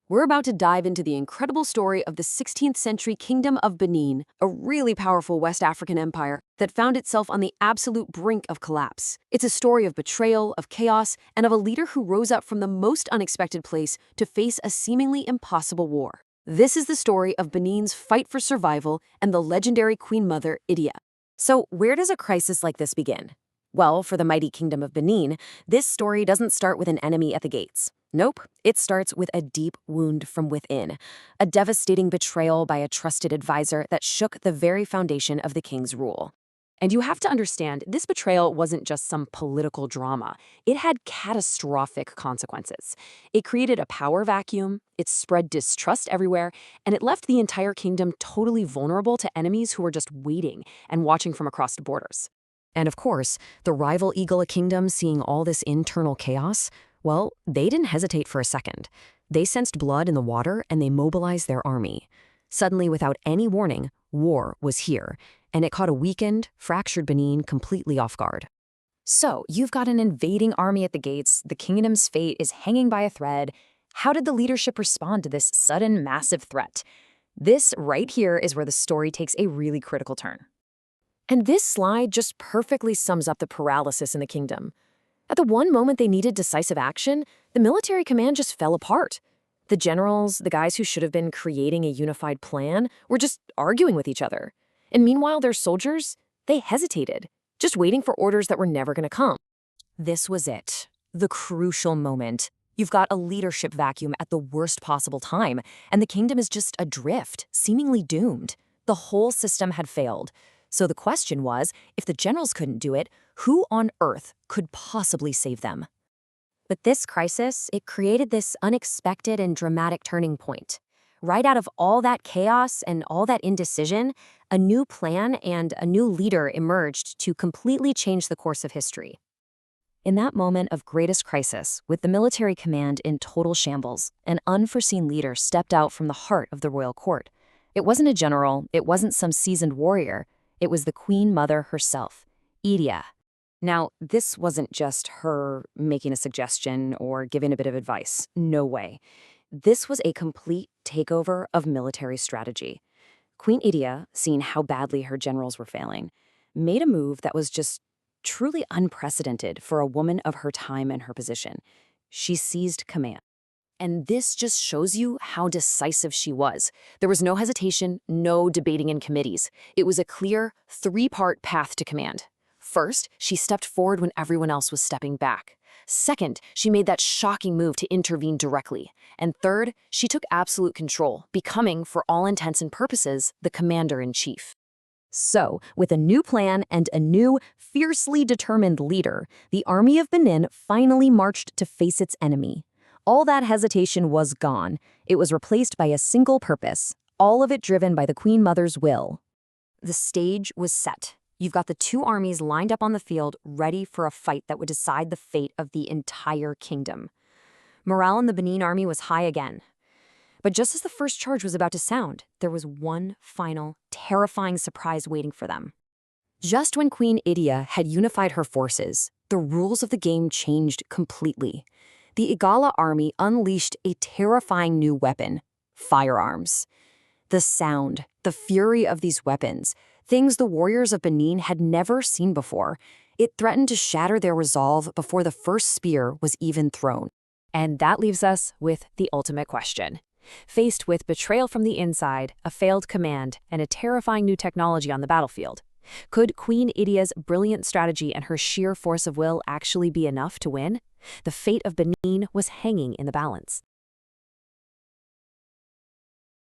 We're about to dive into the incredible story of the 16th century Kingdom of Benin, a really powerful West African empire that found itself on the absolute brink of collapse. It's a story of betrayal, of chaos, and of a leader who rose up from the most unexpected place to face a seemingly impossible war. This is the story of Benin's fight for survival and the legendary Queen Mother, Idia. So, where does a crisis like this begin? Well, for the mighty Kingdom of Benin, this story doesn't start with an enemy at the gates. Nope, it starts with a deep wound from within, a devastating betrayal by a trusted advisor that shook the very foundation of the king's rule. And you have to understand, this betrayal wasn't just some political drama. It had catastrophic consequences. It created a power vacuum, it spread distrust everywhere, and it left the entire kingdom totally vulnerable to enemies who were just waiting and watching from across the borders. And of course, the rival Eagle Kingdom, seeing all this internal chaos, well, they didn't hesitate for a second. They sensed blood in the water and they mobilized their army. Suddenly, without any warning, war was here, and it caught a weakened, fractured Benin completely off guard. So, you've got an invading army at the gates, the kingdom's fate is hanging by a thread. How did the leadership respond to this sudden, massive threat? This right here is where the story takes a really critical turn. And this slide just perfectly sums up the paralysis in the kingdom. At the one moment they needed decisive action, the military command just fell apart. The generals, the guys who should have been creating a unified plan, were just arguing with each other. And meanwhile, their soldiers, they hesitated, just waiting for orders that were never going to come. This was it, the crucial moment. You've got a leadership vacuum at the worst possible time, and the kingdom is just adrift, seemingly doomed. The whole system had failed. So the question was, if the generals couldn't do it, who on earth could possibly save them? But this crisis, it created this unexpected and dramatic turning point. Right out of all that chaos and all that indecision, a new plan and a new leader emerged to completely change the course of history. In that moment of greatest crisis, with the military command in total shambles, an unforeseen leader stepped out from the heart of the royal court. It wasn't a general, it wasn't some seasoned warrior. It was the Queen Mother herself, Idia. Now, this wasn't just her making a suggestion or giving a bit of advice. No way. This was a complete takeover of military strategy. Queen Idia, seeing how badly her generals were failing, made a move that was just truly unprecedented for a woman of her time and her position. She seized command. And this just shows you how decisive she was. There was no hesitation, no debating in committees. It was a clear, three-part path to command. First, she stepped forward when everyone else was stepping back. Second, she made that shocking move to intervene directly. And third, she took absolute control, becoming, for all intents and purposes, the commander-in-chief. So, with a new plan and a new, fiercely determined leader, the army of Benin finally marched to face its enemy. All that hesitation was gone. It was replaced by a single purpose, all of it driven by the Queen Mother's will. The stage was set. You've got the two armies lined up on the field, ready for a fight that would decide the fate of the entire kingdom. Morale in the Benin army was high again. But just as the first charge was about to sound, there was one final, terrifying surprise waiting for them. Just when Queen Idia had unified her forces, the rules of the game changed completely. The Igala army unleashed a terrifying new weapon, firearms. The sound, the fury of these weapons, things the warriors of Benin had never seen before, it threatened to shatter their resolve before the first spear was even thrown. And that leaves us with the ultimate question. Faced with betrayal from the inside, a failed command, and a terrifying new technology on the battlefield, could Queen Idia's brilliant strategy and her sheer force of will actually be enough to win? The fate of Benin was hanging in the balance.